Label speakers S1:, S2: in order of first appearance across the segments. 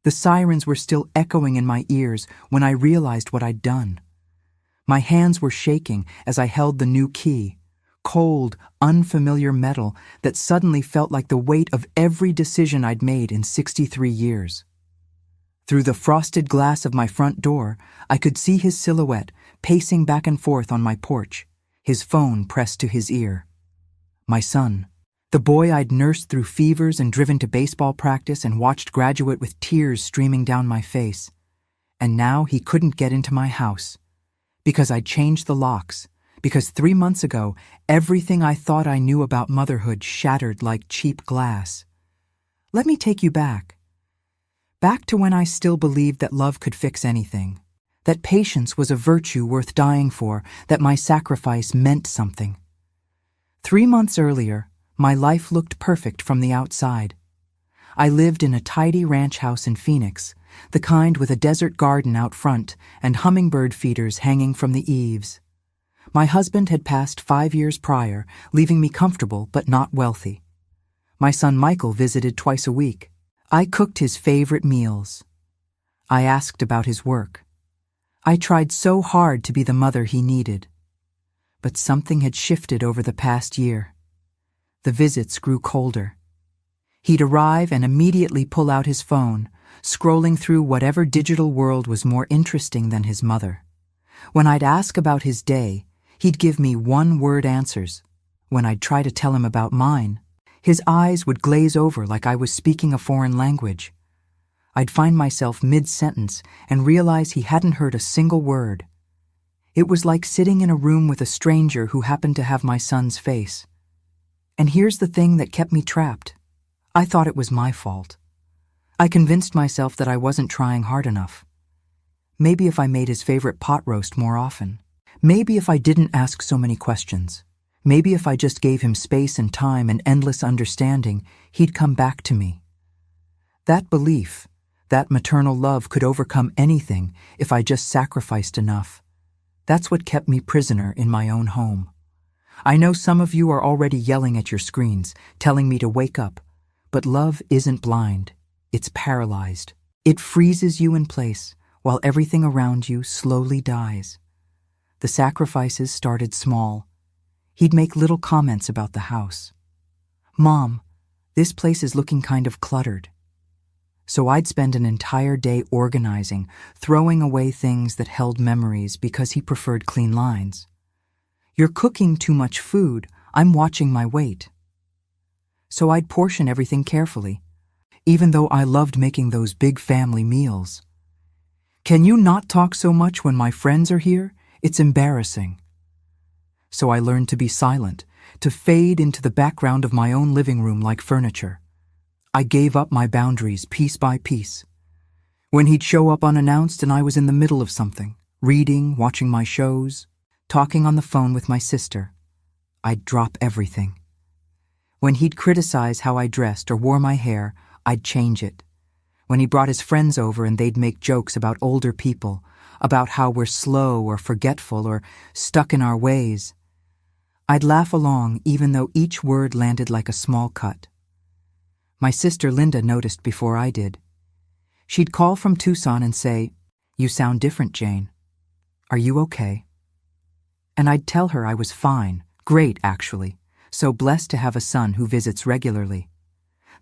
S1: The sirens were still echoing in my ears when I realized what I'd done. My hands were shaking as I held the new key, cold, unfamiliar metal that suddenly felt like the weight of every decision I'd made in 63 years. Through the frosted glass of my front door, I could see his silhouette pacing back and forth on my porch, his phone pressed to his ear. My son, the boy I'd nursed through fevers and driven to baseball practice and watched graduate with tears streaming down my face. And now he couldn't get into my house. Because I'd changed the locks. Because 3 months ago, everything I thought I knew about motherhood shattered like cheap glass. Let me take you back. Back to when I still believed that love could fix anything. That patience was a virtue worth dying for, that my sacrifice meant something. 3 months earlier, my life looked perfect from the outside. I lived in a tidy ranch house in Phoenix, the kind with a desert garden out front and hummingbird feeders hanging from the eaves. My husband had passed 5 years prior, leaving me comfortable but not wealthy. My son Michael visited twice a week. I cooked his favorite meals. I asked about his work. I tried so hard to be the mother he needed. But something had shifted over the past year. The visits grew colder. He'd arrive and immediately pull out his phone, scrolling through whatever digital world was more interesting than his mother. When I'd ask about his day, he'd give me one-word answers. When I'd try to tell him about mine, his eyes would glaze over like I was speaking a foreign language. I'd find myself mid-sentence and realize he hadn't heard a single word. It was like sitting in a room with a stranger who happened to have my son's face. And here's the thing that kept me trapped. I thought it was my fault. I convinced myself that I wasn't trying hard enough. Maybe if I made his favorite pot roast more often. Maybe if I didn't ask so many questions. Maybe if I just gave him space and time and endless understanding, he'd come back to me. That belief, that maternal love could overcome anything if I just sacrificed enough. That's what kept me prisoner in my own home. I know some of you are already yelling at your screens, telling me to wake up. But love isn't blind. It's paralyzed. It freezes you in place while everything around you slowly dies. The sacrifices started small. He'd make little comments about the house. "Mom, this place is looking kind of cluttered." So I'd spend an entire day organizing, throwing away things that held memories because he preferred clean lines. "You're cooking too much food. I'm watching my weight." So I'd portion everything carefully, even though I loved making those big family meals. "Can you not talk so much when my friends are here? It's embarrassing." So I learned to be silent, to fade into the background of my own living room like furniture. I gave up my boundaries piece by piece. When he'd show up unannounced and I was in the middle of something, reading, watching my shows, talking on the phone with my sister, I'd drop everything. When he'd criticize how I dressed or wore my hair, I'd change it. When he brought his friends over and they'd make jokes about older people, about how we're slow or forgetful or stuck in our ways, I'd laugh along even though each word landed like a small cut. My sister Linda noticed before I did. She'd call from Tucson and say, "You sound different, Jane. Are you okay?" And I'd tell her I was fine, great actually, so blessed to have a son who visits regularly.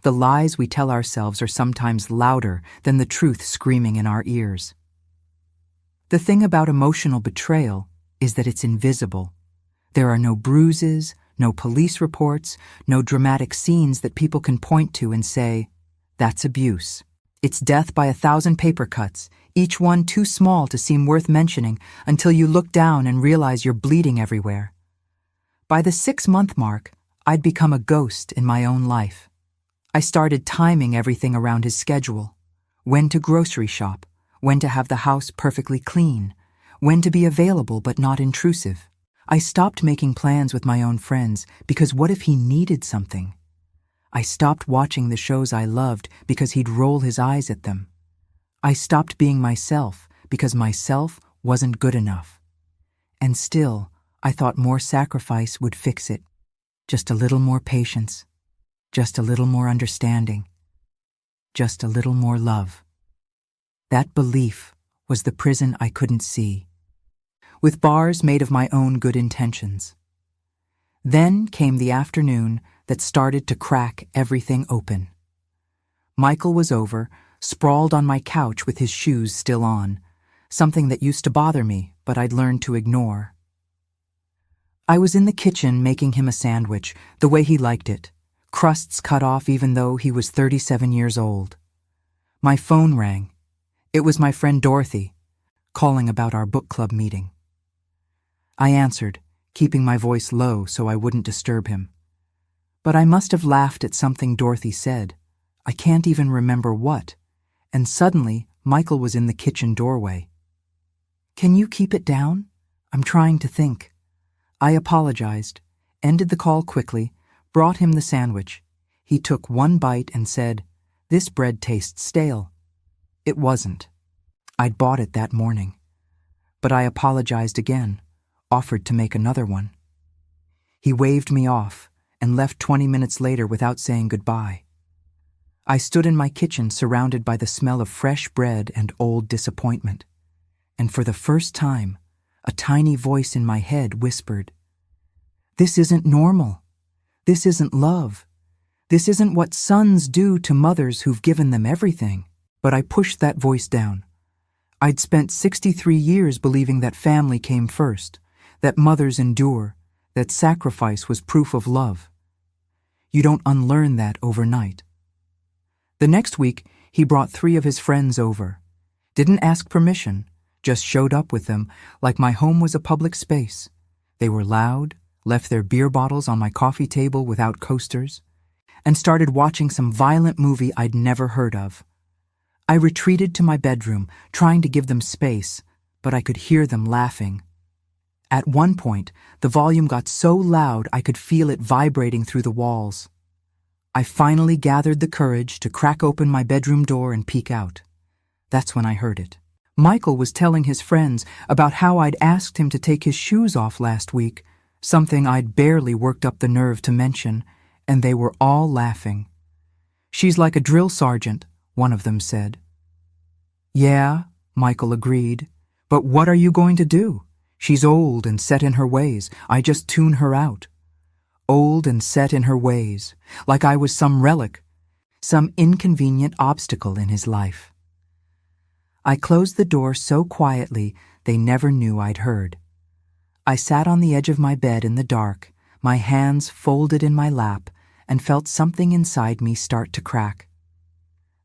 S1: The lies we tell ourselves are sometimes louder than the truth screaming in our ears. The thing about emotional betrayal is that it's invisible. There are no bruises, no police reports, no dramatic scenes that people can point to and say, "That's abuse." It's death by 1,000 paper cuts, each one too small to seem worth mentioning until you look down and realize you're bleeding everywhere. By the 6-month mark, I'd become a ghost in my own life. I started timing everything around his schedule. When to grocery shop, when to have the house perfectly clean, when to be available but not intrusive. I stopped making plans with my own friends because what if he needed something? I stopped watching the shows I loved because he'd roll his eyes at them. I stopped being myself because myself wasn't good enough. And still, I thought more sacrifice would fix it. Just a little more patience. Just a little more understanding. Just a little more love. That belief was the prison I couldn't see, with bars made of my own good intentions. Then came the afternoon that started to crack everything open. Michael was over, sprawled on my couch with his shoes still on, something that used to bother me, but I'd learned to ignore. I was in the kitchen making him a sandwich, the way he liked it, crusts cut off even though he was 37 years old. My phone rang. It was my friend Dorothy, calling about our book club meeting. I answered, keeping my voice low so I wouldn't disturb him. But I must have laughed at something Dorothy said. I can't even remember what, and suddenly Michael was in the kitchen doorway. "Can you keep it down? I'm trying to think." I apologized, ended the call quickly, brought him the sandwich. He took one bite and said, "This bread tastes stale." It wasn't. I'd bought it that morning. But I apologized again, offered to make another one. He waved me off and left 20 minutes later without saying goodbye. I stood in my kitchen surrounded by the smell of fresh bread and old disappointment. And for the first time, a tiny voice in my head whispered, "This isn't normal. This isn't love. This isn't what sons do to mothers who've given them everything." But I pushed that voice down. I'd spent 63 years believing that family came first, that mothers endure, that sacrifice was proof of love. You don't unlearn that overnight. The next week, he brought 3 of his friends over. Didn't ask permission, just showed up with them like my home was a public space. They were loud, left their beer bottles on my coffee table without coasters, and started watching some violent movie I'd never heard of. I retreated to my bedroom, trying to give them space, but I could hear them laughing. At one point, the volume got so loud I could feel it vibrating through the walls. I finally gathered the courage to crack open my bedroom door and peek out. That's when I heard it. Michael was telling his friends about how I'd asked him to take his shoes off last week, something I'd barely worked up the nerve to mention, and they were all laughing. "She's like a drill sergeant," one of them said. "Yeah," Michael agreed, "but what are you going to do? She's old and set in her ways. I just tune her out." Old and set in her ways, like I was some relic, some inconvenient obstacle in his life. I closed the door so quietly they never knew I'd heard. I sat on the edge of my bed in the dark, my hands folded in my lap, and felt something inside me start to crack.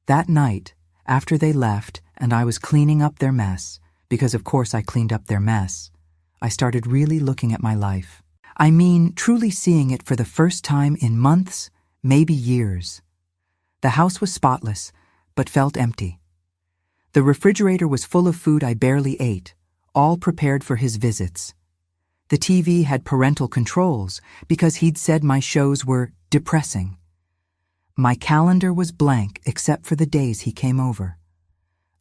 S1: That night, after they left and I was cleaning up their mess, because of course I cleaned up their mess, I started really looking at my life. I mean, truly seeing it for the first time in months, maybe years. The house was spotless, but felt empty. The refrigerator was full of food I barely ate, all prepared for his visits. The TV had parental controls because he'd said my shows were depressing. My calendar was blank except for the days he came over.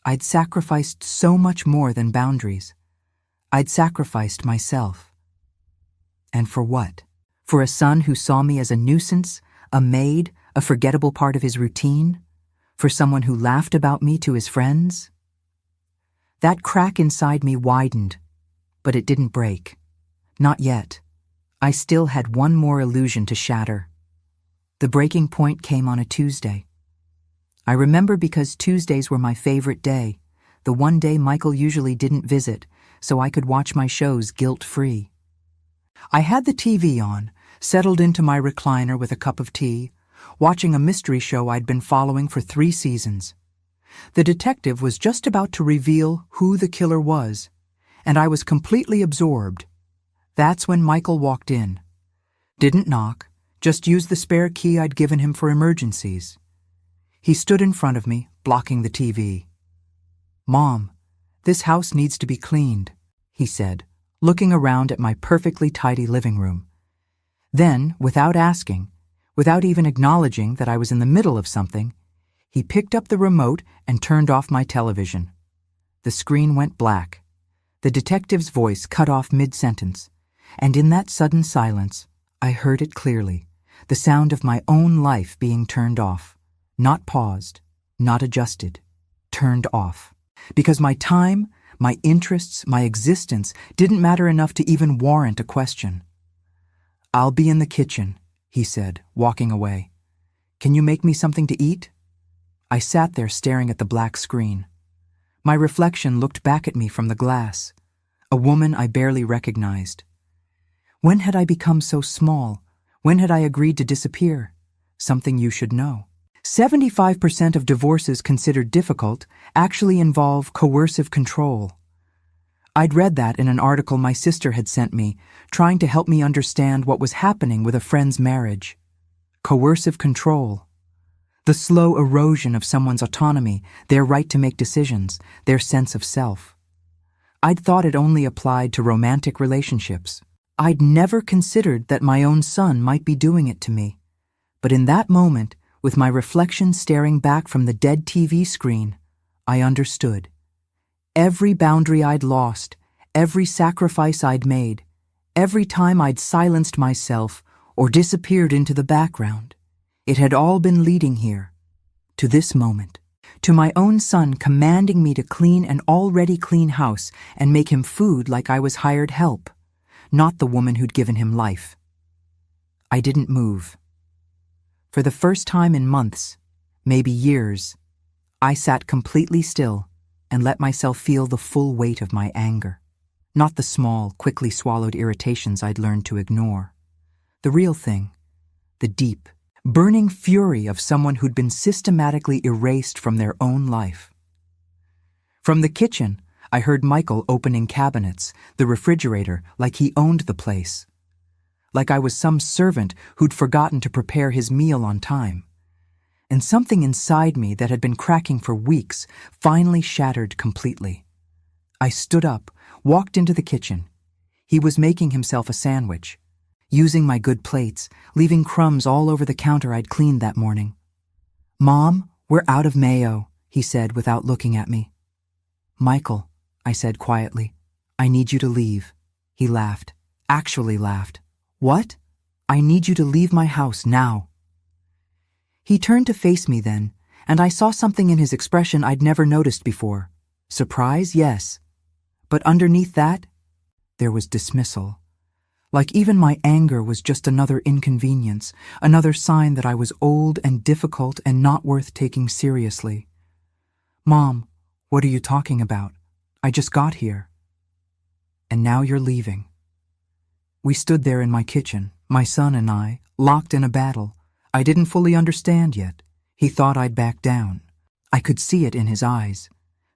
S1: I'd sacrificed so much more than boundaries. I'd sacrificed myself. And for what? For a son who saw me as a nuisance, a maid, a forgettable part of his routine? For someone who laughed about me to his friends? That crack inside me widened, but it didn't break. Not yet. I still had one more illusion to shatter. The breaking point came on a Tuesday. I remember because Tuesdays were my favorite day, the one day Michael usually didn't visit, so I could watch my shows guilt-free. I had the TV on, settled into my recliner with a cup of tea, watching a mystery show I'd been following for 3 seasons. The detective was just about to reveal who the killer was, and I was completely absorbed. That's when Michael walked in. Didn't knock, just used the spare key I'd given him for emergencies. He stood in front of me, blocking the TV. "Mom, this house needs to be cleaned," he said, looking around at my perfectly tidy living room. Then, without asking, without even acknowledging that I was in the middle of something, he picked up the remote and turned off my television. The screen went black. The detective's voice cut off mid-sentence, and in that sudden silence, I heard it clearly, the sound of my own life being turned off. Not paused, not adjusted, turned off. because my time, my interests, my existence didn't matter enough to even warrant a question. "I'll be in the kitchen," he said, walking away. "Can you make me something to eat?" I sat there staring at the black screen. My reflection looked back at me from the glass, a woman I barely recognized. When had I become so small? When had I agreed to disappear? Something you should know. 75% of divorces considered difficult actually involve coercive control. I'd read that in an article my sister had sent me, trying to help me understand what was happening with a friend's marriage. Coercive control. The slow erosion of someone's autonomy, their right to make decisions, their sense of self. I'd thought it only applied to romantic relationships. I'd never considered that my own son might be doing it to me. But in that moment, with my reflection staring back from the dead TV screen, I understood. Every boundary I'd lost, every sacrifice I'd made, every time I'd silenced myself or disappeared into the background, it had all been leading here, to this moment, to my own son commanding me to clean an already clean house and make him food like I was hired help, not the woman who'd given him life. I didn't move. For the first time in months, maybe years, I sat completely still and let myself feel the full weight of my anger. Not the small, quickly swallowed irritations I'd learned to ignore. The real thing, the deep, burning fury of someone who'd been systematically erased from their own life. From the kitchen, I heard Michael opening cabinets, the refrigerator, like he owned the place. Like I was some servant who'd forgotten to prepare his meal on time. And something inside me that had been cracking for weeks finally shattered completely. I stood up, walked into the kitchen. He was making himself a sandwich, using my good plates, leaving crumbs all over the counter I'd cleaned that morning. "Mom, we're out of mayo," he said without looking at me. "Michael," I said quietly, "I need you to leave." He laughed, actually laughed. "What?" "I need you to leave my house now." He turned to face me then, and I saw something in his expression I'd never noticed before. Surprise, yes. But underneath that, there was dismissal. Like even my anger was just another inconvenience, another sign that I was old and difficult and not worth taking seriously. "Mom, what are you talking about? I just got here." "And now you're leaving." We stood there in my kitchen, my son and I, locked in a battle. I didn't fully understand yet. He thought I'd back down. I could see it in his eyes.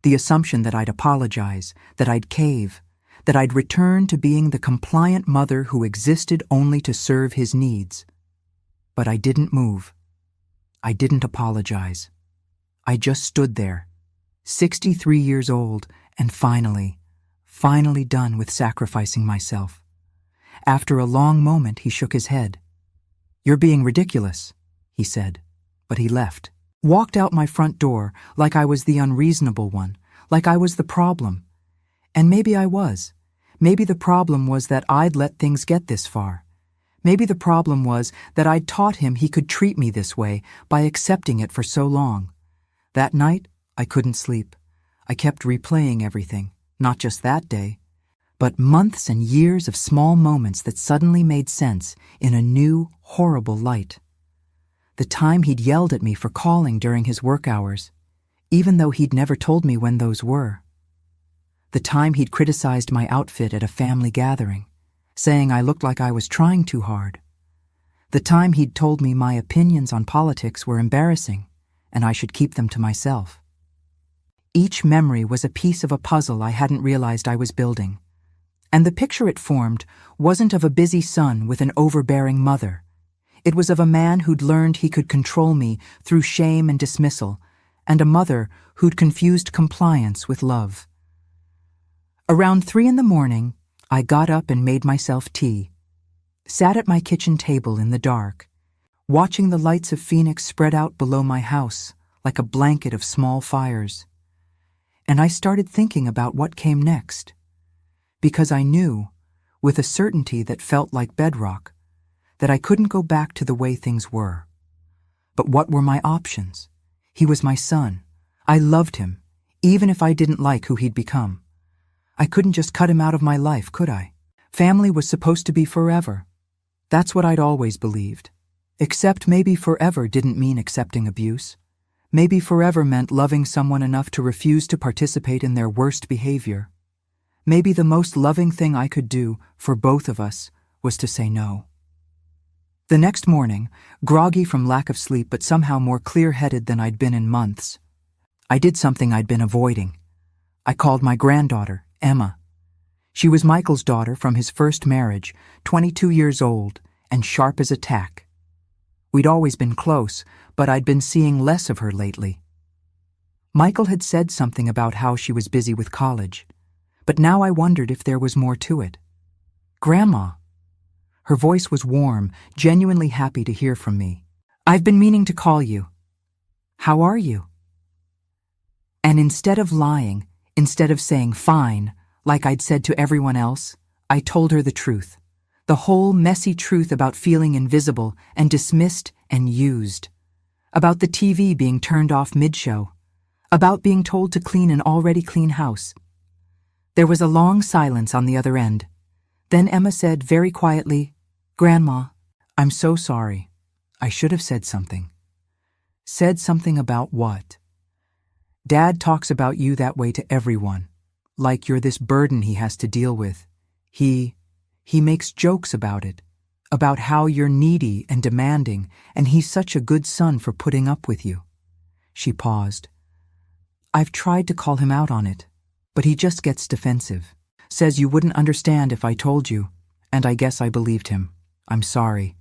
S1: The assumption that I'd apologize, that I'd cave, that I'd return to being the compliant mother who existed only to serve his needs. But I didn't move. I didn't apologize. I just stood there, 63 years old, and finally done with sacrificing myself. After a long moment, he shook his head. "You're being ridiculous," he said, but he left. Walked out my front door like I was the unreasonable one, like I was the problem. And maybe I was. Maybe the problem was that I'd let things get this far. Maybe the problem was that I'd taught him he could treat me this way by accepting it for so long. That night, I couldn't sleep. I kept replaying everything, not just that day, but months and years of small moments that suddenly made sense in a new, horrible light. The time he'd yelled at me for calling during his work hours, even though he'd never told me when those were. The time he'd criticized my outfit at a family gathering, saying I looked like I was trying too hard. The time he'd told me my opinions on politics were embarrassing, and I should keep them to myself. Each memory was a piece of a puzzle I hadn't realized I was building. And the picture it formed wasn't of a busy son with an overbearing mother. It was of a man who'd learned he could control me through shame and dismissal, and a mother who'd confused compliance with love. Around 3 a.m, I got up and made myself tea. Sat at my kitchen table in the dark, watching the lights of Phoenix spread out below my house like a blanket of small fires. And I started thinking about what came next. Because I knew, with a certainty that felt like bedrock, that I couldn't go back to the way things were. But what were my options? He was my son. I loved him, even if I didn't like who he'd become. I couldn't just cut him out of my life, could I? Family was supposed to be forever. That's what I'd always believed. Except maybe forever didn't mean accepting abuse. Maybe forever meant loving someone enough to refuse to participate in their worst behavior. Maybe the most loving thing I could do for both of us was to say no. The next morning, groggy from lack of sleep but somehow more clear-headed than I'd been in months, I did something I'd been avoiding. I called my granddaughter, Emma. She was Michael's daughter from his first marriage, 22 years old, and sharp as a tack. We'd always been close, but I'd been seeing less of her lately. Michael had said something about how she was busy with college, but now I wondered if there was more to it. "Grandma." Her voice was warm, genuinely happy to hear from me. "I've been meaning to call you. How are you?" And instead of lying, instead of saying fine, like I'd said to everyone else, I told her the truth. The whole messy truth about feeling invisible and dismissed and used. About the TV being turned off mid-show. About being told to clean an already clean house. There was a long silence on the other end. Then Emma said very quietly, "Grandma, I'm so sorry. I should have said something." Said something about what? "Dad talks about you that way to everyone. Like you're this burden he has to deal with. He makes jokes about it. About how you're needy and demanding, and he's such a good son for putting up with you." She paused. "I've tried to call him out on it, but he just gets defensive. Says you wouldn't understand if I told you, and I guess I believed him. I'm sorry."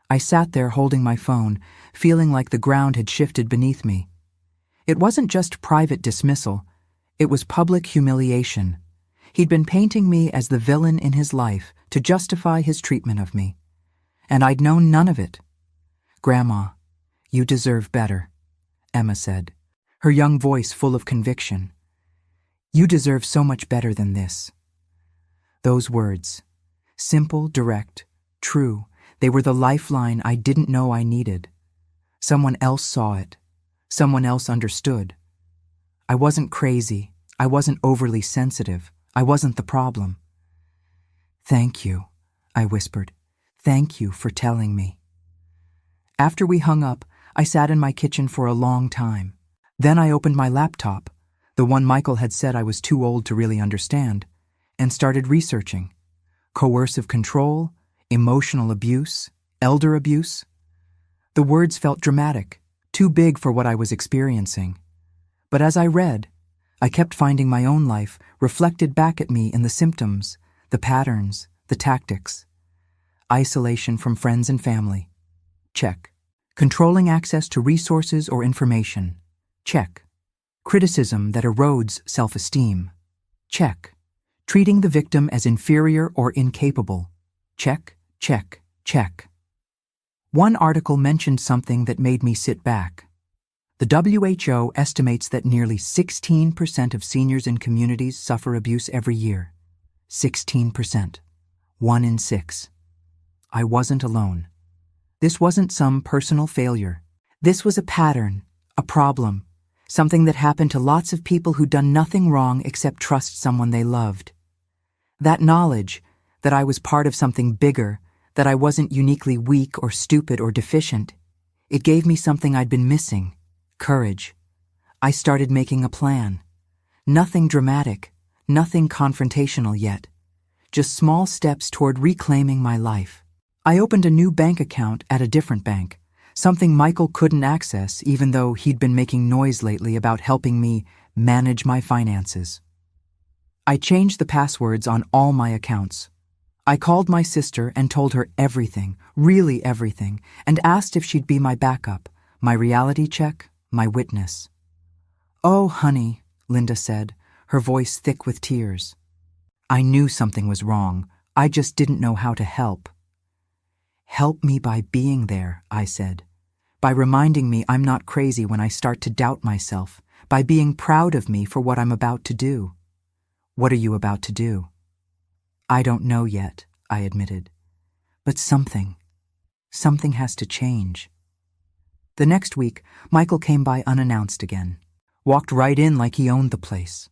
S1: I sat there holding my phone, feeling like the ground had shifted beneath me. It wasn't just private dismissal, it was public humiliation. He'd been painting me as the villain in his life to justify his treatment of me. And I'd known none of it. "Grandma, you deserve better," Emma said, her young voice full of conviction. "You deserve so much better than this." Those words, simple, direct, true, they were the lifeline I didn't know I needed. Someone else saw it. Someone else understood. I wasn't crazy. I wasn't overly sensitive. I wasn't the problem. "Thank you," I whispered. "Thank you for telling me." After we hung up, I sat in my kitchen for a long time. Then I opened my laptop, the one Michael had said I was too old to really understand, and started researching. Coercive control, emotional abuse, elder abuse. The words felt dramatic, too big for what I was experiencing. But as I read, I kept finding my own life reflected back at me in the symptoms, the patterns, the tactics. Isolation from friends and family. Check. Controlling access to resources or information. Check. Criticism that erodes self-esteem. Check. Treating the victim as inferior or incapable. Check, check, check. One article mentioned something that made me sit back. The WHO estimates that nearly 16% of seniors in communities suffer abuse every year. 16%. 1 in 6. I wasn't alone. This wasn't some personal failure. This was a pattern, a problem, something that happened to lots of people who'd done nothing wrong except trust someone they loved. That knowledge, that I was part of something bigger, that I wasn't uniquely weak or stupid or deficient, it gave me something I'd been missing. Courage. I started making a plan. Nothing dramatic, nothing confrontational yet. Just small steps toward reclaiming my life. I opened a new bank account at a different bank, something Michael couldn't access even though he'd been making noise lately about helping me manage my finances. I changed the passwords on all my accounts. I called my sister and told her everything, really everything, and asked if she'd be my backup, my reality check, my witness. "Oh, honey," Linda said, her voice thick with tears. I knew something was wrong. I just didn't know how to help. "Help me by being there," I said. "By reminding me I'm not crazy when I start to doubt myself. By being proud of me for what I'm about to do." "What are you about to do?" "I don't know yet," I admitted. "But something has to change." The next week, Michael came by unannounced again. walked right in like he owned the place.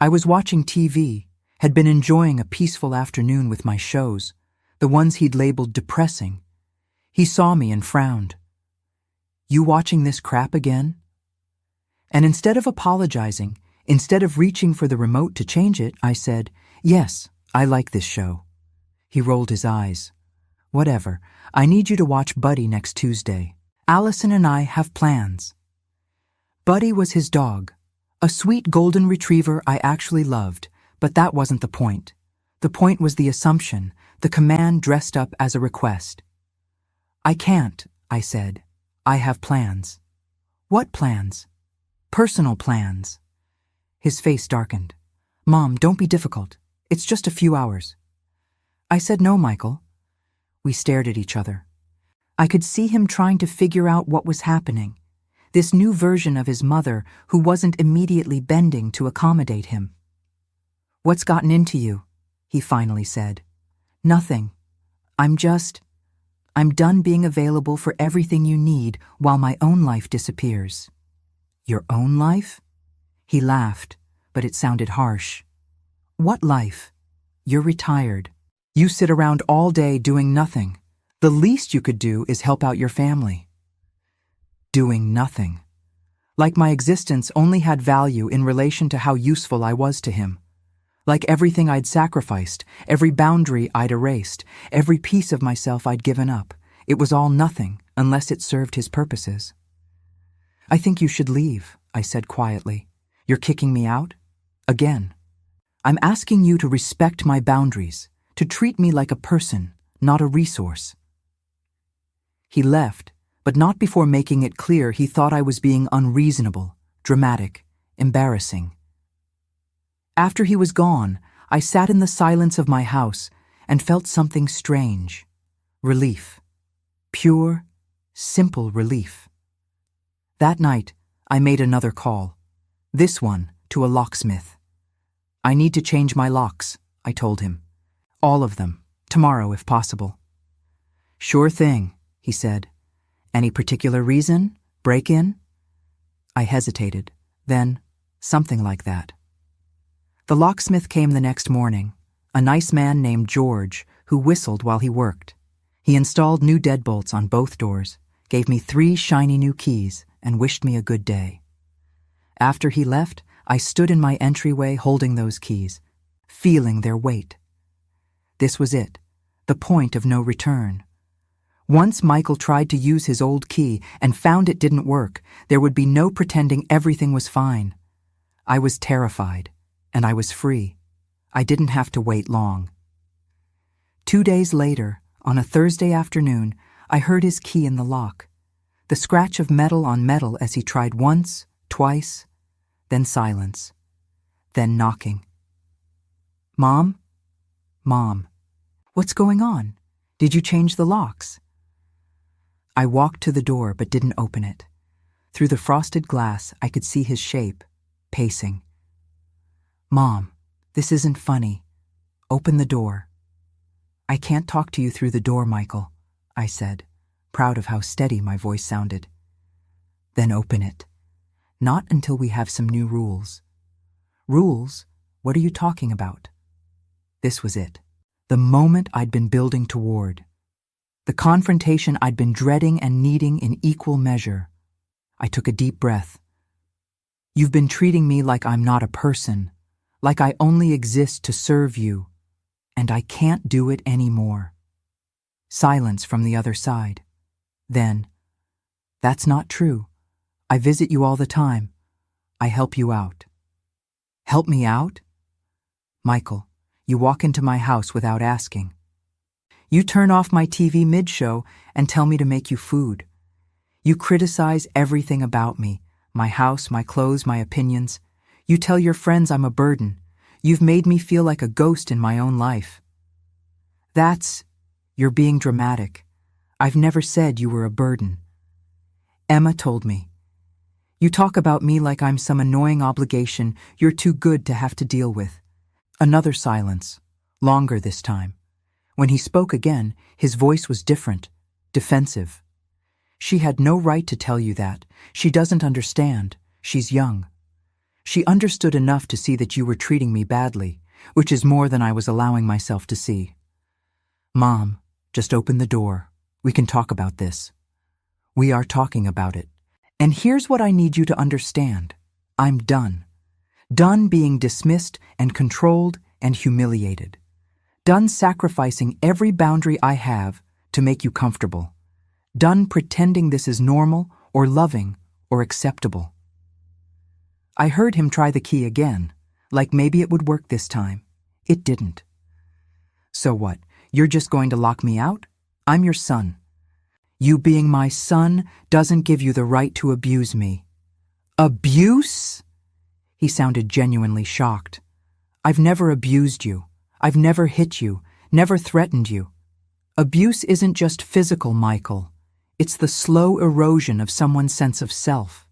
S1: I was watching TV, had been enjoying a peaceful afternoon with my shows, the ones he'd labeled depressing. He saw me and frowned. "You watching this crap again?" And instead of apologizing, instead of reaching for the remote to change it, I said, "Yes, I like this show." He rolled his eyes. "Whatever. I need you to watch Buddy next Tuesday. Allison and I have plans." Buddy was his dog, a sweet golden retriever I actually loved, but that wasn't the point. The point was the assumption, the command dressed up as a request. "I can't," I said. "I have plans." "What plans?" "Personal plans." His face darkened. "Mom, don't be difficult. It's just a few hours." I said, "No, Michael." We stared at each other. I could see him trying to figure out what was happening, this new version of his mother who wasn't immediately bending to accommodate him. "What's gotten into you?" he finally said. "Nothing. I'm done being available for everything you need while my own life disappears." "Your own life?" He laughed, but it sounded harsh. "What life? You're retired. You sit around all day doing nothing. The least you could do is help out your family." Doing nothing. Like my existence only had value in relation to how useful I was to him. Like everything I'd sacrificed, every boundary I'd erased, every piece of myself I'd given up, it was all nothing unless it served his purposes. "I think you should leave," I said quietly. "You're kicking me out?" "Again. I'm asking you to respect my boundaries, to treat me like a person, not a resource." He left, but not before making it clear he thought I was being unreasonable, dramatic, embarrassing. After he was gone, I sat in the silence of my house and felt something strange. Relief. Pure, simple relief. That night, I made another call. This one to a locksmith. "I need to change my locks," I told him. "All of them, tomorrow if possible." "Sure thing," he said. "Any particular reason? Break-in?" I hesitated. Then, something like that. The locksmith came the next morning, a nice man named George who whistled while he worked. He installed new deadbolts on both doors, gave me 3 shiny new keys, and wished me a good day. After he left, I stood in my entryway holding those keys, feeling their weight. This was it, the point of no return. Once Michael tried to use his old key and found it didn't work, there would be no pretending everything was fine. I was terrified, and I was free. I didn't have to wait long. 2 days later, on a Thursday afternoon, I heard his key in the lock. The scratch of metal on metal as he tried once, twice, then silence, then knocking. "Mom? Mom. What's going on? Did you change the locks?" I walked to the door but didn't open it. Through the frosted glass, I could see his shape, pacing. "Mom, this isn't funny. Open the door." "I can't talk to you through the door, Michael," I said, proud of how steady my voice sounded. "Then open it. Not until we have some new rules." "Rules? What are you talking about?" This was it. The moment I'd been building toward. The confrontation I'd been dreading and needing in equal measure. I took a deep breath. "You've been treating me like I'm not a person, like I only exist to serve you, and I can't do it anymore." Silence from the other side. Then, "That's not true. I visit you all the time. I help you out." "Help me out?" "Michael, you walk into my house without asking. You turn off my TV mid-show and tell me to make you food. You criticize everything about me, my house, my clothes, my opinions. You tell your friends I'm a burden. You've made me feel like a ghost in my own life." You're being dramatic. I've never said you were a burden. Emma told me. You talk about me like I'm some annoying obligation you're too good to have to deal with. Another silence, longer this time. When he spoke again, his voice was different, defensive. "She had no right to tell you that. She doesn't understand. She's young. She understood enough to see that you were treating me badly, which is more than I was allowing myself to see. Mom, just open the door. We can talk about this. We are talking about it. And here's what I need you to understand. I'm done. Done being dismissed and controlled and humiliated. Done sacrificing every boundary I have to make you comfortable. Done pretending this is normal or loving or acceptable. I heard him try the key again, like maybe it would work this time. It didn't. So what? You're just going to lock me out? I'm your son. You being my son doesn't give you the right to abuse me. Abuse? He sounded genuinely shocked. I've never abused you. I've never hit you, never threatened you. Abuse isn't just physical, Michael. It's the slow erosion of someone's sense of self.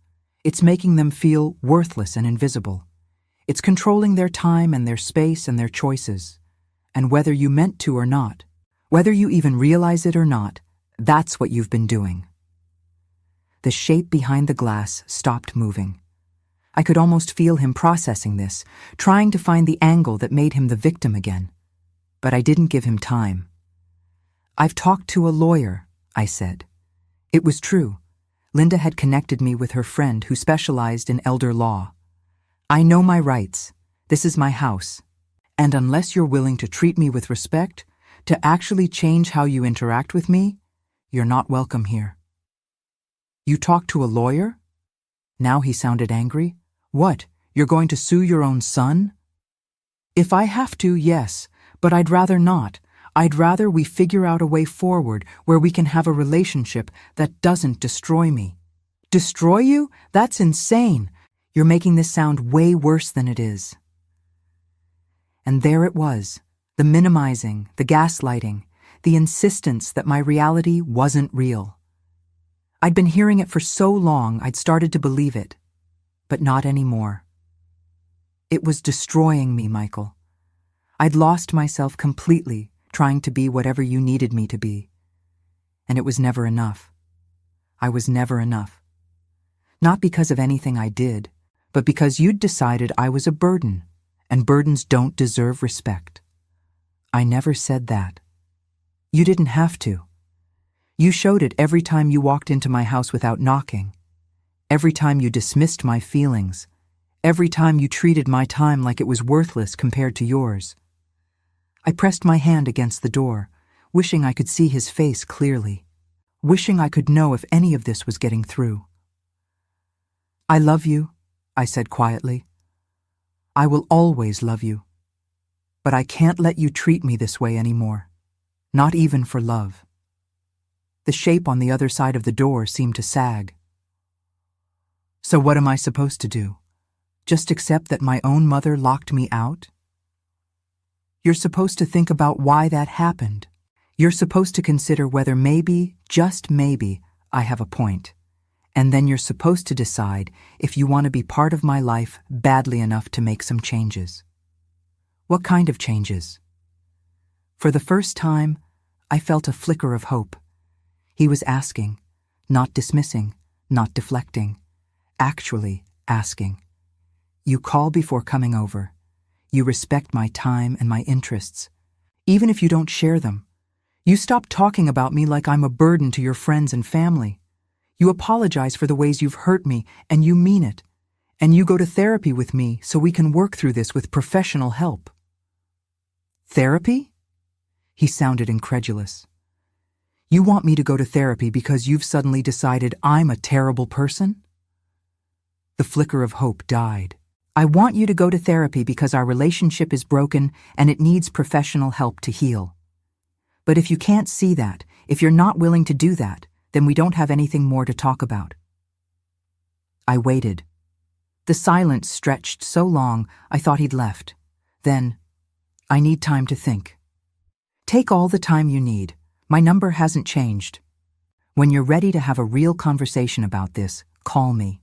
S1: It's making them feel worthless and invisible. It's controlling their time and their space and their choices. And whether you meant to or not, whether you even realize it or not, that's what you've been doing. The shape behind the glass stopped moving. I could almost feel him processing this, trying to find the angle that made him the victim again. But I didn't give him time. I've talked to a lawyer, I said. It was true. Linda had connected me with her friend who specialized in elder law. I know my rights. This is my house. And unless you're willing to treat me with respect, to actually change how you interact with me, you're not welcome here. You talked to a lawyer? Now he sounded angry. What, you're going to sue your own son? If I have to, yes, but I'd rather not. I'd rather we figure out a way forward where we can have a relationship that doesn't destroy me. Destroy you? That's insane. You're making this sound way worse than it is. And there it was, the minimizing, the gaslighting, the insistence that my reality wasn't real. I'd been hearing it for so long I'd started to believe it, but not anymore. It was destroying me, Michael. I'd lost myself completely trying to be whatever you needed me to be. And it was never enough. I was never enough. Not because of anything I did, but because you'd decided I was a burden, and burdens don't deserve respect. I never said that. You didn't have to. You showed it every time you walked into my house without knocking, every time you dismissed my feelings, every time you treated my time like it was worthless compared to yours. I pressed my hand against the door, wishing I could see his face clearly, wishing I could know if any of this was getting through. I love you, I said quietly. I will always love you. But I can't let you treat me this way anymore, not even for love. The shape on the other side of the door seemed to sag. So what am I supposed to do? Just accept that my own mother locked me out? You're supposed to think about why that happened. You're supposed to consider whether maybe, just maybe, I have a point. And then you're supposed to decide if you want to be part of my life badly enough to make some changes. What kind of changes? For the first time, I felt a flicker of hope. He was asking, not dismissing, not deflecting, actually asking. You call before coming over. You respect my time and my interests, even if you don't share them. You stop talking about me like I'm a burden to your friends and family. You apologize for the ways you've hurt me, and you mean it. And you go to therapy with me so we can work through this with professional help. Therapy? He sounded incredulous. You want me to go to therapy because you've suddenly decided I'm a terrible person? The flicker of hope died. I want you to go to therapy because our relationship is broken and it needs professional help to heal. But if you can't see that, if you're not willing to do that, then we don't have anything more to talk about. I waited. The silence stretched so long I thought he'd left. Then, I need time to think. Take all the time you need. My number hasn't changed. When you're ready to have a real conversation about this, call me.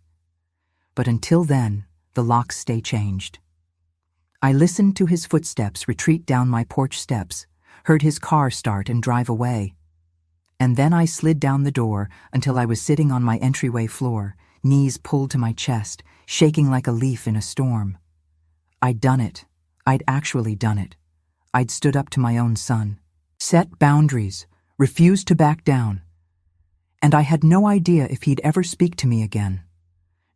S1: But until then, the locks stay changed. I listened to his footsteps retreat down my porch steps, heard his car start and drive away. And then I slid down the door until I was sitting on my entryway floor, knees pulled to my chest, shaking like a leaf in a storm. I'd done it. I'd actually done it. I'd stood up to my own son, set boundaries, refused to back down. And I had no idea if he'd ever speak to me again.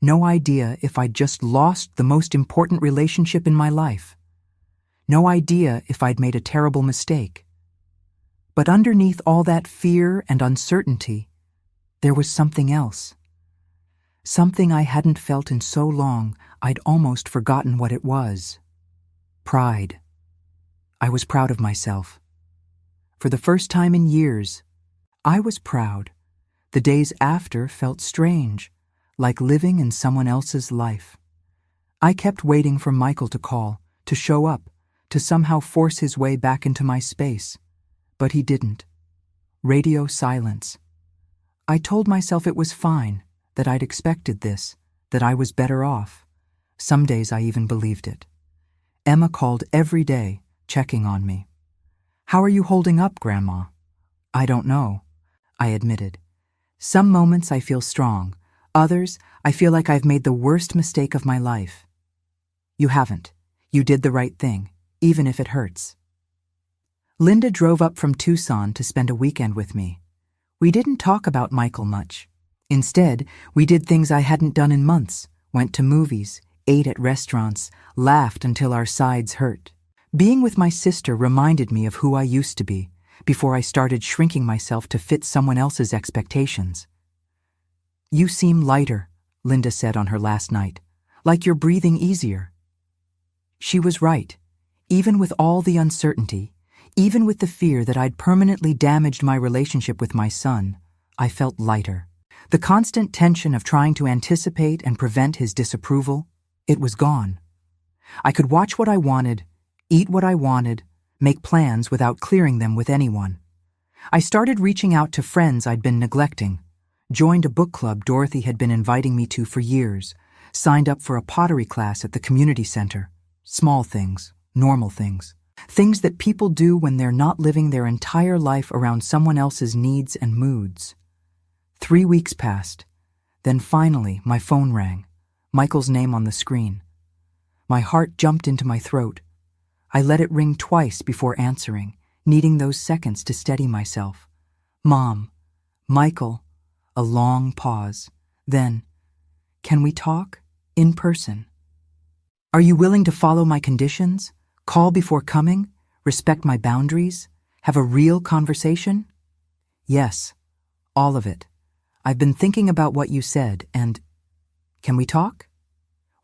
S1: No idea if I'd just lost the most important relationship in my life. No idea if I'd made a terrible mistake. But underneath all that fear and uncertainty, there was something else. Something I hadn't felt in so long I'd almost forgotten what it was. Pride. I was proud of myself. For the first time in years, I was proud. The days after felt strange, like living in someone else's life. I kept waiting for Michael to call, to show up, to somehow force his way back into my space. But he didn't. Radio silence. I told myself it was fine, that I'd expected this, that I was better off. Some days I even believed it. Emma called every day, checking on me. "How are you holding up, Grandma?" "I don't know," I admitted. "Some moments I feel strong. Others, I feel like I've made the worst mistake of my life." "You haven't. You did the right thing, even if it hurts." Linda drove up from Tucson to spend a weekend with me. We didn't talk about Michael much. Instead, we did things I hadn't done in months, went to movies, ate at restaurants, laughed until our sides hurt. Being with my sister reminded me of who I used to be, before I started shrinking myself to fit someone else's expectations. "You seem lighter," Linda said on her last night, "like you're breathing easier." She was right. Even with all the uncertainty, even with the fear that I'd permanently damaged my relationship with my son, I felt lighter. The constant tension of trying to anticipate and prevent his disapproval, it was gone. I could watch what I wanted, eat what I wanted, make plans without clearing them with anyone. I started reaching out to friends I'd been neglecting, joined a book club Dorothy had been inviting me to for years, signed up for a pottery class at the community center. Small things, normal things. Things that people do when they're not living their entire life around someone else's needs and moods. 3 weeks passed. Then finally, my phone rang. Michael's name on the screen. My heart jumped into my throat. I let it ring twice before answering, needing those seconds to steady myself. "Mom, Michael." A long pause. Then, "Can we talk? In person? Are you willing to follow my conditions? Call before coming? Respect my boundaries? Have a real conversation?" "Yes, all of it. I've been thinking about what you said, and can we talk?"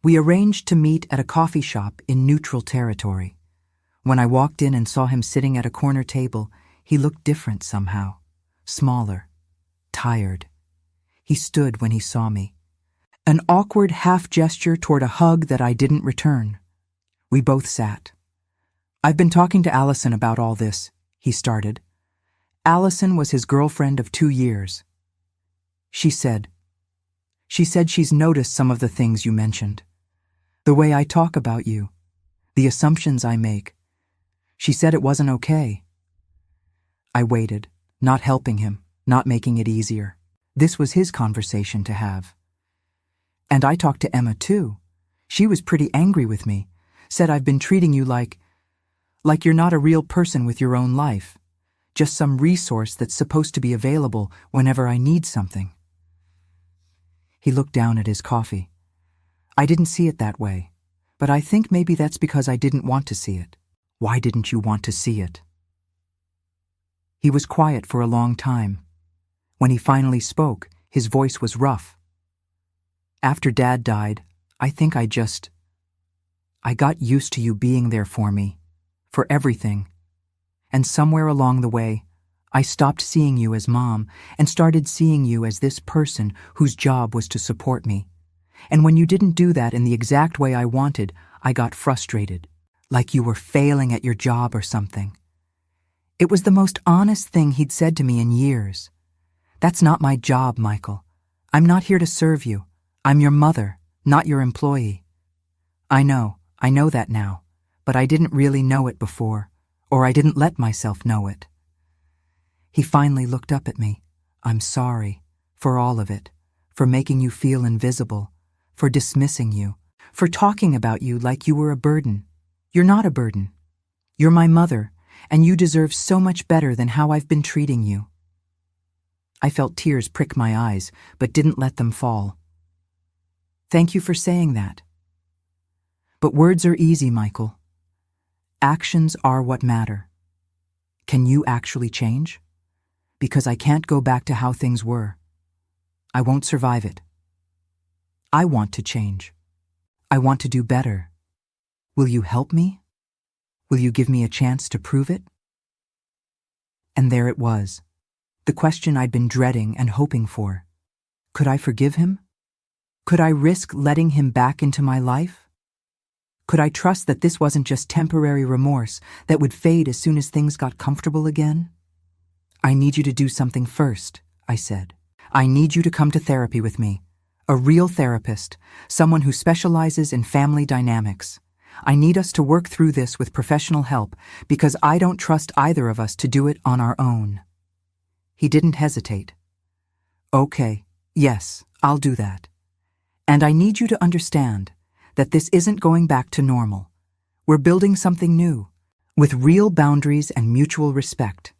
S1: We arranged to meet at a coffee shop in neutral territory. When I walked in and saw him sitting at a corner table, he looked different somehow. Smaller. Tired. He stood when he saw me. An awkward half gesture toward a hug that I didn't return. We both sat. "I've been talking to Allison about all this," he started. Allison was his girlfriend of 2 years. She said she's noticed some of the things you mentioned. The way I talk about you. The assumptions I make. She said it wasn't okay. I waited, not helping him, not making it easier. This was his conversation to have. "And I talked to Emma too. She was pretty angry with me. Said I've been treating you like you're not a real person with your own life. Just some resource that's supposed to be available whenever I need something." He looked down at his coffee. "I didn't see it that way, but I think maybe that's because I didn't want to see it." "Why didn't you want to see it?" He was quiet for a long time. When he finally spoke, his voice was rough. "After Dad died, I think I got used to you being there for me, for everything. And somewhere along the way, I stopped seeing you as Mom and started seeing you as this person whose job was to support me. And when you didn't do that in the exact way I wanted, I got frustrated, like you were failing at your job or something." It was the most honest thing he'd said to me in years. "That's not my job, Michael. I'm not here to serve you. I'm your mother, not your employee." I know that now, but I didn't really know it before, or I didn't let myself know it." He finally looked up at me. "I'm sorry, for all of it, for making you feel invisible, for dismissing you, for talking about you like you were a burden. You're not a burden. You're my mother, and you deserve so much better than how I've been treating you." I felt tears prick my eyes, but didn't let them fall. "Thank you for saying that. But words are easy, Michael. Actions are what matter. Can you actually change? Because I can't go back to how things were. I won't survive it. I want to change. I want to do better. Will you help me? Will you give me a chance to prove it?" And there it was, the question I'd been dreading and hoping for. Could I forgive him? Could I risk letting him back into my life? Could I trust that this wasn't just temporary remorse that would fade as soon as things got comfortable again? "I need you to do something first," I said. "I need you to come to therapy with me. A real therapist, someone who specializes in family dynamics. I need us to work through this with professional help because I don't trust either of us to do it on our own." He didn't hesitate. "Okay, yes, I'll do that. And I need you to understand that this isn't going back to normal. We're building something new, with real boundaries and mutual respect,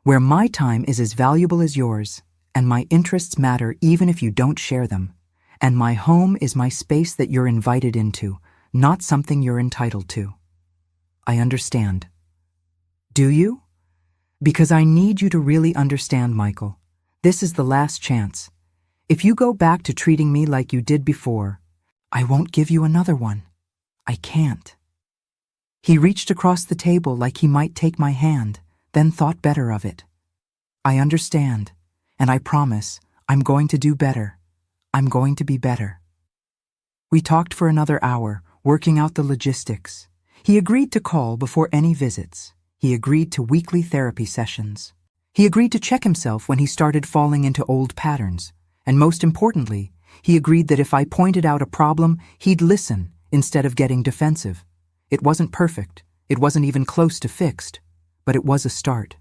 S1: where my time is as valuable as yours, and my interests matter even if you don't share them, and my home is my space that you're invited into, not something you're entitled to." "I understand." "Do you? Because I need you to really understand, Michael. This is the last chance. If you go back to treating me like you did before, I won't give you another one. I can't." He reached across the table like he might take my hand, then thought better of it. "I understand, and I promise I'm going to do better. I'm going to be better." We talked for another hour, working out the logistics. He agreed to call before any visits. He agreed to weekly therapy sessions. He agreed to check himself when he started falling into old patterns. And most importantly, he agreed that if I pointed out a problem, he'd listen instead of getting defensive. It wasn't perfect. It wasn't even close to fixed. But it was a start.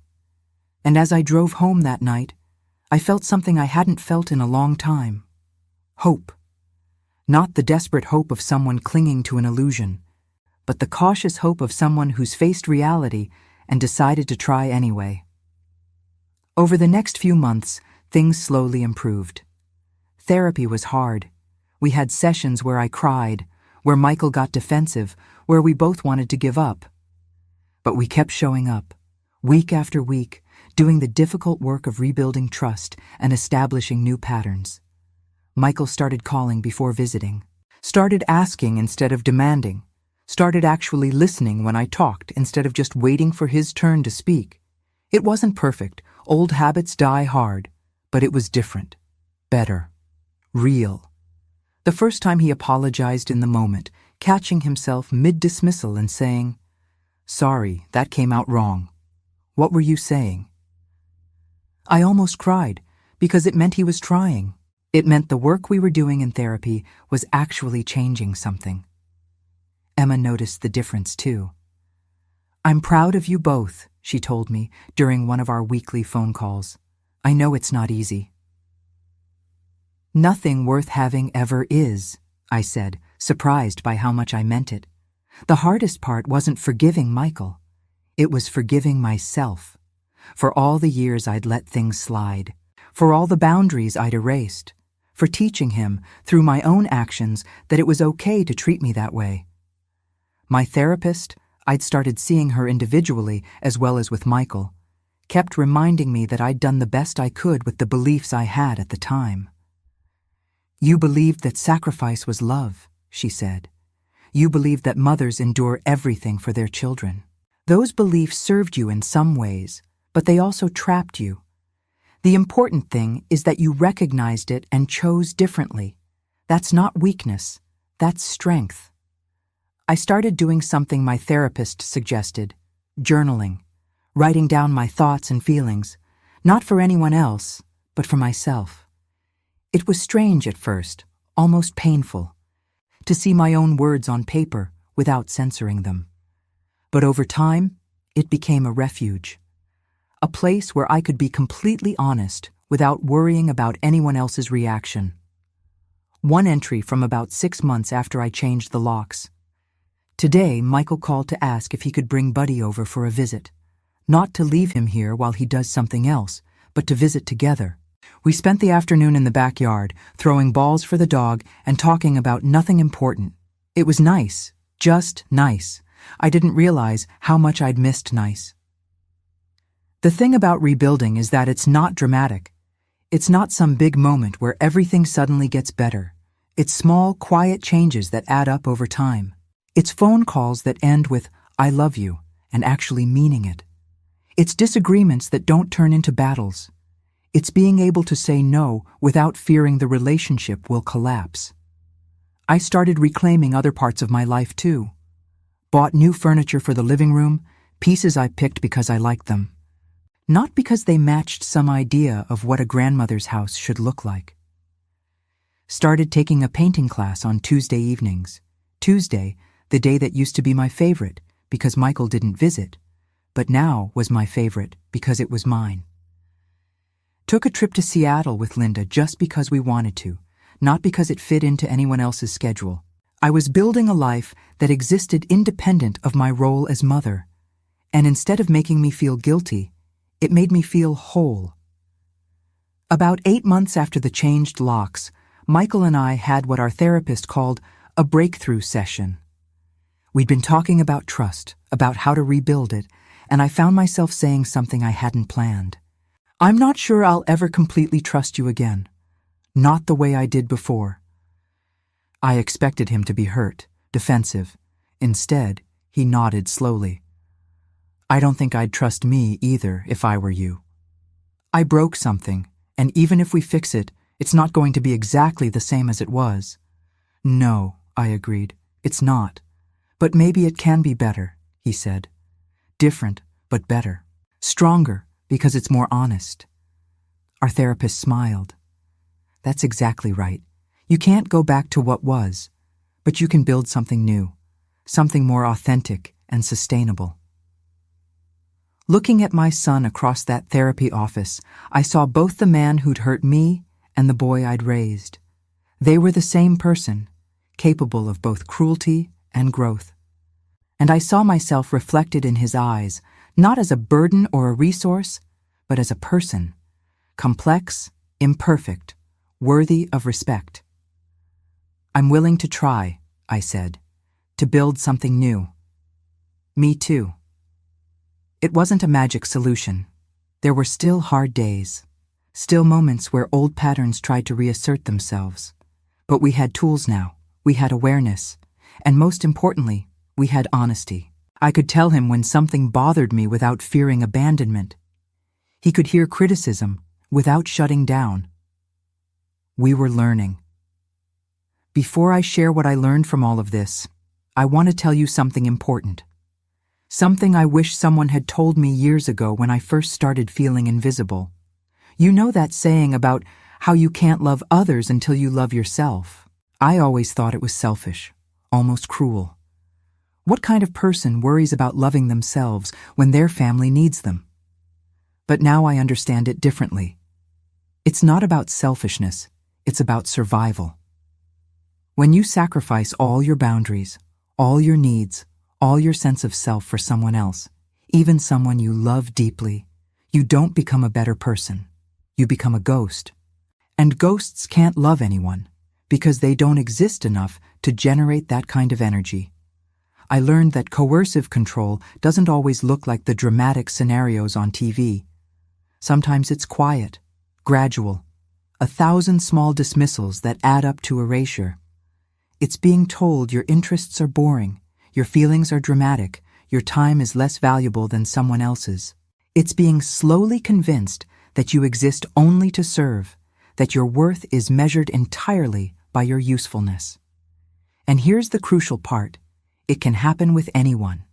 S1: And as I drove home that night, I felt something I hadn't felt in a long time. Hope. Not the desperate hope of someone clinging to an illusion, but the cautious hope of someone who's faced reality and decided to try anyway. Over the next few months, things slowly improved. Therapy was hard. We had sessions where I cried, where Michael got defensive, where we both wanted to give up. But we kept showing up, week after week, doing the difficult work of rebuilding trust and establishing new patterns. Michael started calling before visiting, started asking instead of demanding, started actually listening when I talked instead of just waiting for his turn to speak. It wasn't perfect, old habits die hard, but it was different, better, real. The first time he apologized in the moment, catching himself mid-dismissal and saying, "Sorry, that came out wrong. What were you saying?" I almost cried because it meant he was trying. It meant the work we were doing in therapy was actually changing something. Emma noticed the difference too. "I'm proud of you both," she told me during one of our weekly phone calls. "I know it's not easy." "Nothing worth having ever is," I said, surprised by how much I meant it. The hardest part wasn't forgiving Michael. It was forgiving myself. For all the years I'd let things slide. For all the boundaries I'd erased. For teaching him, through my own actions, that it was okay to treat me that way. My therapist, I'd started seeing her individually as well as with Michael, kept reminding me that I'd done the best I could with the beliefs I had at the time. "You believed that sacrifice was love," she said. "You believed that mothers endure everything for their children. Those beliefs served you in some ways, but they also trapped you. The important thing is that you recognized it and chose differently. That's not weakness, that's strength." I started doing something my therapist suggested, journaling, writing down my thoughts and feelings, not for anyone else, but for myself. It was strange at first, almost painful, to see my own words on paper without censoring them. But over time, it became a refuge. A place where I could be completely honest without worrying about anyone else's reaction. One entry from about 6 months after I changed the locks. Today, Michael called to ask if he could bring Buddy over for a visit. Not to leave him here while he does something else, but to visit together. We spent the afternoon in the backyard, throwing balls for the dog and talking about nothing important. It was nice, just nice. I didn't realize how much I'd missed nice. The thing about rebuilding is that it's not dramatic. It's not some big moment where everything suddenly gets better. It's small, quiet changes that add up over time. It's phone calls that end with, "I love you," and actually meaning it. It's disagreements that don't turn into battles. It's being able to say no without fearing the relationship will collapse. I started reclaiming other parts of my life too. Bought new furniture for the living room, pieces I picked because I liked them. Not because they matched some idea of what a grandmother's house should look like. Started taking a painting class on Tuesday evenings. Tuesday, the day that used to be my favorite because Michael didn't visit, but now was my favorite because it was mine. Took a trip to Seattle with Linda just because we wanted to, not because it fit into anyone else's schedule. I was building a life that existed independent of my role as mother, and instead of making me feel guilty, it made me feel whole. About 8 months after the changed locks, Michael and I had what our therapist called a breakthrough session. We'd been talking about trust, about how to rebuild it, and I found myself saying something I hadn't planned. "I'm not sure I'll ever completely trust you again. Not the way I did before." I expected him to be hurt, defensive. Instead, he nodded slowly. "I don't think I'd trust me either if I were you. I broke something, and even if we fix it, it's not going to be exactly the same as it was." "No," I agreed, "it's not. But maybe it can be better," he said. "Different, but better. Stronger, because it's more honest." Our therapist smiled. "That's exactly right. You can't go back to what was, but you can build something new, something more authentic and sustainable." Looking at my son across that therapy office, I saw both the man who'd hurt me and the boy I'd raised. They were the same person, capable of both cruelty and growth. And I saw myself reflected in his eyes, not as a burden or a resource, but as a person, complex, imperfect, worthy of respect. "I'm willing to try," I said, "to build something new." Me too. It wasn't a magic solution. There were still hard days, still moments where old patterns tried to reassert themselves. But we had tools now, we had awareness, and most importantly, we had honesty. I could tell him when something bothered me without fearing abandonment. He could hear criticism without shutting down. We were learning. Before I share what I learned from all of this, I want to tell you something important. Something I wish someone had told me years ago when I first started feeling invisible. You know that saying about how you can't love others until you love yourself? I always thought it was selfish, almost cruel. What kind of person worries about loving themselves when their family needs them? But now I understand it differently. It's not about selfishness, it's about survival. When you sacrifice all your boundaries, all your needs, all your sense of self for someone else, even someone you love deeply, you don't become a better person. You become a ghost. And ghosts can't love anyone because they don't exist enough to generate that kind of energy. I learned that coercive control doesn't always look like the dramatic scenarios on TV. Sometimes it's quiet, gradual, 1,000 small dismissals that add up to erasure. It's being told your interests are boring, your feelings are dramatic, your time is less valuable than someone else's. It's being slowly convinced that you exist only to serve, that your worth is measured entirely by your usefulness. And here's the crucial part. It can happen with anyone.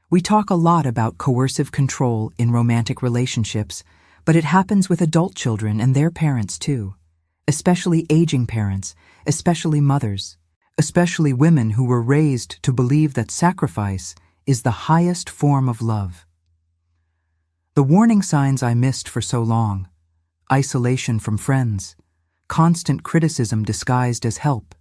S1: We talk a lot about coercive control in romantic relationships, but it happens with adult children and their parents too, especially aging parents, especially mothers, especially women who were raised to believe that sacrifice is the highest form of love. The warning signs I missed for so long: isolation from friends, constant criticism disguised as help,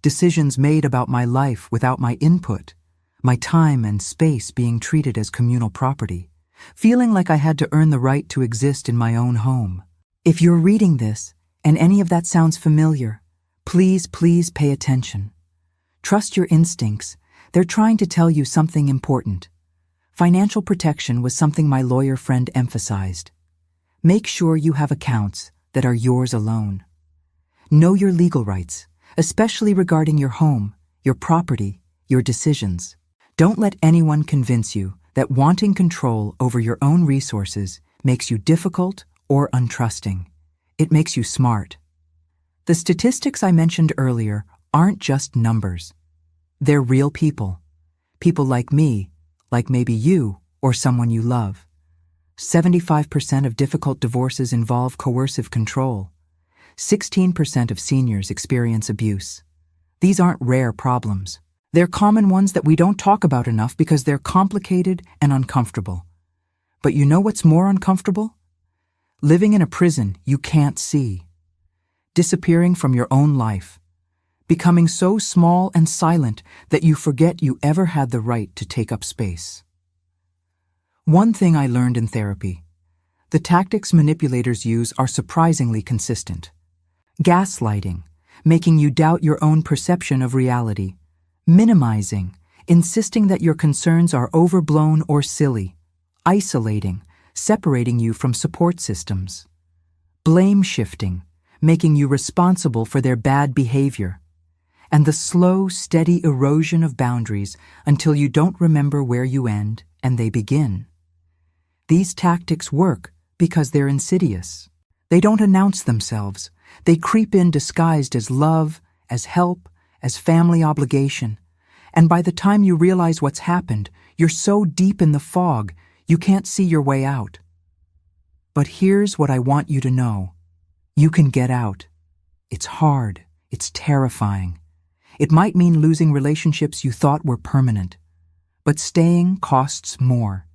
S1: decisions made about my life without my input, my time and space being treated as communal property, feeling like I had to earn the right to exist in my own home. If you're reading this and any of that sounds familiar, please pay attention. Trust your instincts. They're trying to tell you something important. Financial protection was something my lawyer friend emphasized. Make sure you have accounts that are yours alone. Know your legal rights, especially regarding your home, your property, your decisions. Don't let anyone convince you that wanting control over your own resources makes you difficult or untrusting. It makes you smart. The statistics I mentioned earlier aren't just numbers. They're real people. People like me, like maybe you or someone you love. 75% of difficult divorces involve coercive control. 16% of seniors experience abuse. These aren't rare problems. They're common ones that we don't talk about enough because they're complicated and uncomfortable. But you know what's more uncomfortable? Living in a prison you can't see. Disappearing from your own life. Becoming so small and silent that you forget you ever had the right to take up space. One thing I learned in therapy: the tactics manipulators use are surprisingly consistent. Gaslighting, making you doubt your own perception of reality. Minimizing, insisting that your concerns are overblown or silly. Isolating, separating you from support systems. Blame shifting, making you responsible for their bad behavior. And the slow, steady erosion of boundaries until you don't remember where you end and they begin. These tactics work because they're insidious. They don't announce themselves. They creep in disguised as love, as help, as family obligation. And by the time you realize what's happened, you're so deep in the fog, you can't see your way out. But here's what I want you to know. You can get out. It's hard. It's terrifying. It might mean losing relationships you thought were permanent. But staying costs more.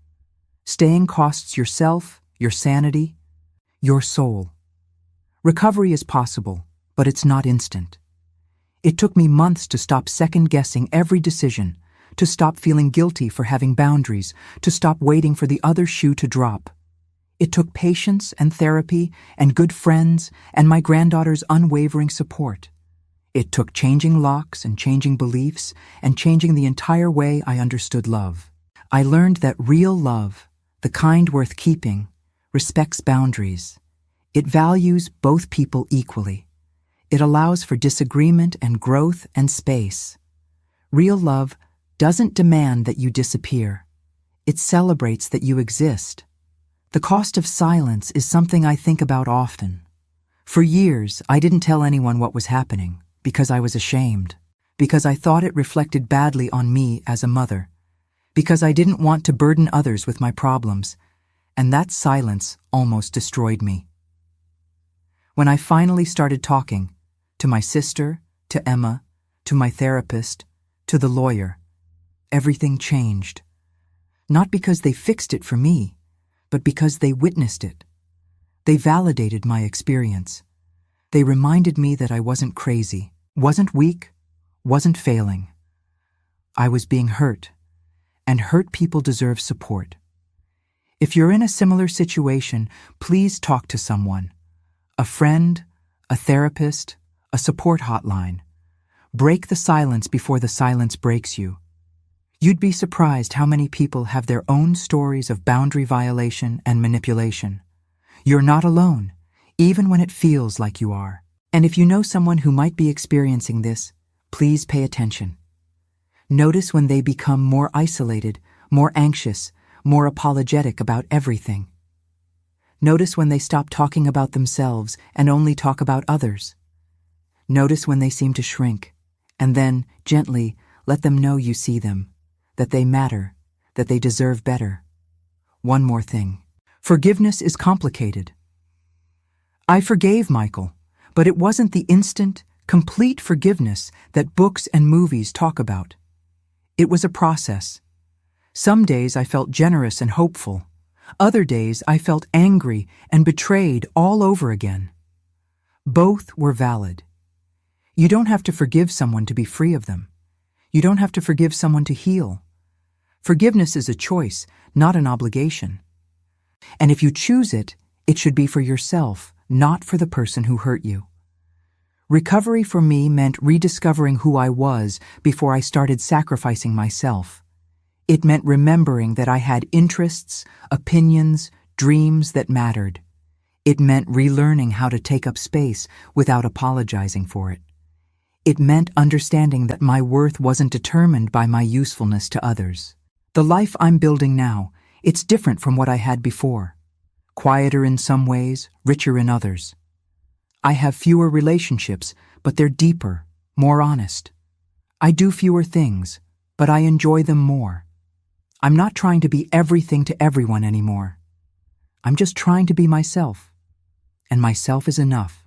S1: Staying costs yourself, your sanity, your soul. Recovery is possible, but it's not instant. It took me months to stop second-guessing every decision, to stop feeling guilty for having boundaries, to stop waiting for the other shoe to drop. It took patience and therapy and good friends and my granddaughter's unwavering support. It took changing locks and changing beliefs and changing the entire way I understood love. I learned that real love, the kind worth keeping, respects boundaries. It values both people equally. It allows for disagreement and growth and space. Real love doesn't demand that you disappear. It celebrates that you exist. The cost of silence is something I think about often. For years, I didn't tell anyone what was happening because I was ashamed, because I thought it reflected badly on me as a mother, because I didn't want to burden others with my problems, and that silence almost destroyed me. When I finally started talking, to my sister, to Emma, to my therapist, to the lawyer, everything changed. Not because they fixed it for me, but because they witnessed it. They validated my experience. They reminded me that I wasn't crazy, wasn't weak, wasn't failing. I was being hurt, and hurt people deserve support. If you're in a similar situation, please talk to someone. A friend, a therapist, a support hotline. Break the silence before the silence breaks you. You'd be surprised how many people have their own stories of boundary violation and manipulation. You're not alone, even when it feels like you are. And if you know someone who might be experiencing this, please pay attention. Notice when they become more isolated, more anxious, more apologetic about everything. Notice when they stop talking about themselves and only talk about others. Notice when they seem to shrink, and then, gently, let them know you see them, that they matter, that they deserve better. One more thing. Forgiveness is complicated. I forgave Michael, but it wasn't the instant, complete forgiveness that books and movies talk about. It was a process. Some days I felt generous and hopeful. Other days I felt angry and betrayed all over again. Both were valid. You don't have to forgive someone to be free of them. You don't have to forgive someone to heal. Forgiveness is a choice, not an obligation. And if you choose it, it should be for yourself, not for the person who hurt you. Recovery for me meant rediscovering who I was before I started sacrificing myself. It meant remembering that I had interests, opinions, dreams that mattered. It meant relearning how to take up space without apologizing for it. It meant understanding that my worth wasn't determined by my usefulness to others. The life I'm building now, it's different from what I had before. Quieter in some ways, richer in others. I have fewer relationships, but they're deeper, more honest. I do fewer things, but I enjoy them more. I'm not trying to be everything to everyone anymore. I'm just trying to be myself, and myself is enough.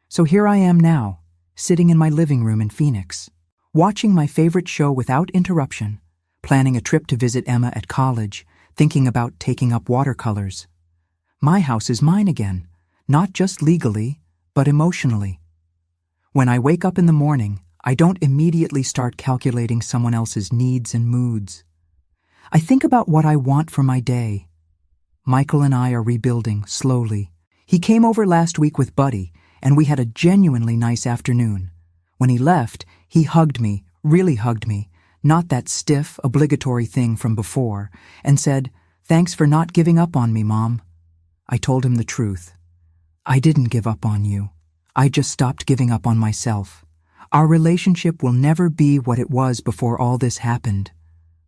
S1: So here I am now, sitting in my living room in Phoenix, watching my favorite show without interruption, planning a trip to visit Emma at college, thinking about taking up watercolors. My house is mine again, not just legally, but emotionally. When I wake up in the morning, I don't immediately start calculating someone else's needs and moods. I think about what I want for my day. Michael and I are rebuilding, slowly. He came over last week with Buddy, and we had a genuinely nice afternoon. When he left, he hugged me, really hugged me, not that stiff, obligatory thing from before, and said, "Thanks for not giving up on me, Mom." I told him the truth. I didn't give up on you. I just stopped giving up on myself. Our relationship will never be what it was before all this happened.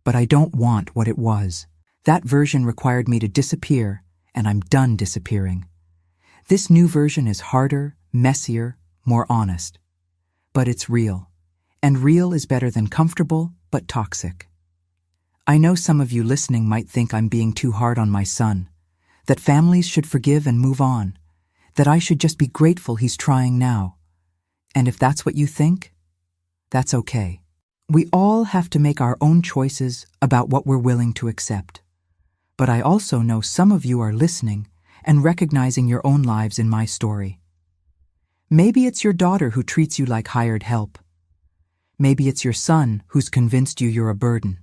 S1: But I don't want what it was. That version required me to disappear, and I'm done disappearing. This new version is harder, messier, more honest. But it's real. And real is better than comfortable, but toxic. I know some of you listening might think I'm being too hard on my son, that families should forgive and move on, that I should just be grateful he's trying now. And if that's what you think, that's okay. We all have to make our own choices about what we're willing to accept. But I also know some of you are listening and recognizing your own lives in my story. Maybe it's your daughter who treats you like hired help. Maybe it's your son who's convinced you you're a burden.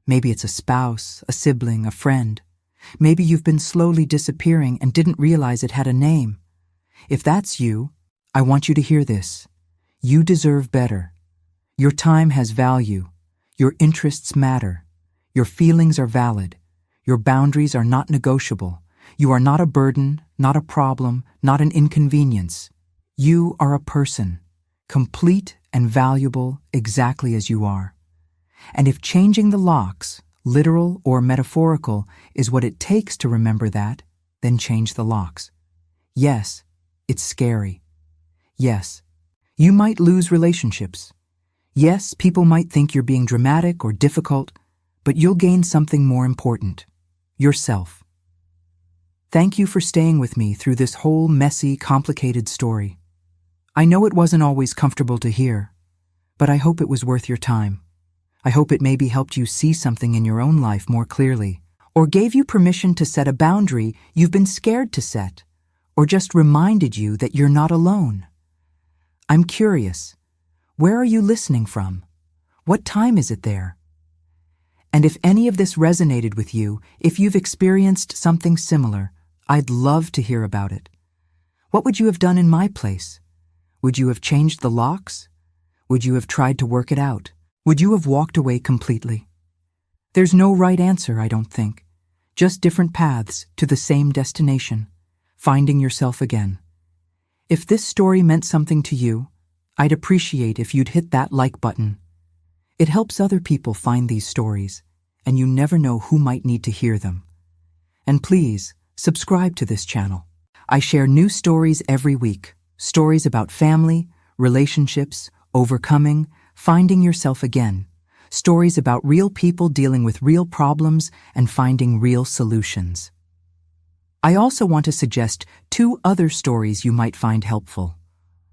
S1: Maybe it's a spouse, a sibling, a friend. Maybe you've been slowly disappearing and didn't realize it had a name. If that's you, I want you to hear this. You deserve better. Your time has value. Your interests matter. Your feelings are valid. Your boundaries are not negotiable. You are not a burden, not a problem, not an inconvenience. You are a person, complete and valuable exactly as you are. And if changing the locks, literal or metaphorical, is what it takes to remember that, then change the locks. Yes, it's scary. Yes, you might lose relationships. Yes, people might think you're being dramatic or difficult, but you'll gain something more important: yourself. Thank you for staying with me through this whole messy, complicated story. I know it wasn't always comfortable to hear, but I hope it was worth your time. I hope it maybe helped you see something in your own life more clearly, or gave you permission to set a boundary you've been scared to set, or just reminded you that you're not alone. I'm curious. Where are you listening from? What time is it there? And if any of this resonated with you, if you've experienced something similar, I'd love to hear about it. What would you have done in my place? Would you have changed the locks? Would you have tried to work it out? Would you have walked away completely? There's no right answer, I don't think. Just different paths to the same destination, finding yourself again. If this story meant something to you, I'd appreciate if you'd hit that like button. It helps other people find these stories, and you never know who might need to hear them. And please, subscribe to this channel. I share new stories every week, stories about family, relationships, overcoming, finding yourself again, stories about real people dealing with real problems and finding real solutions. I also want to suggest 2 other stories you might find helpful.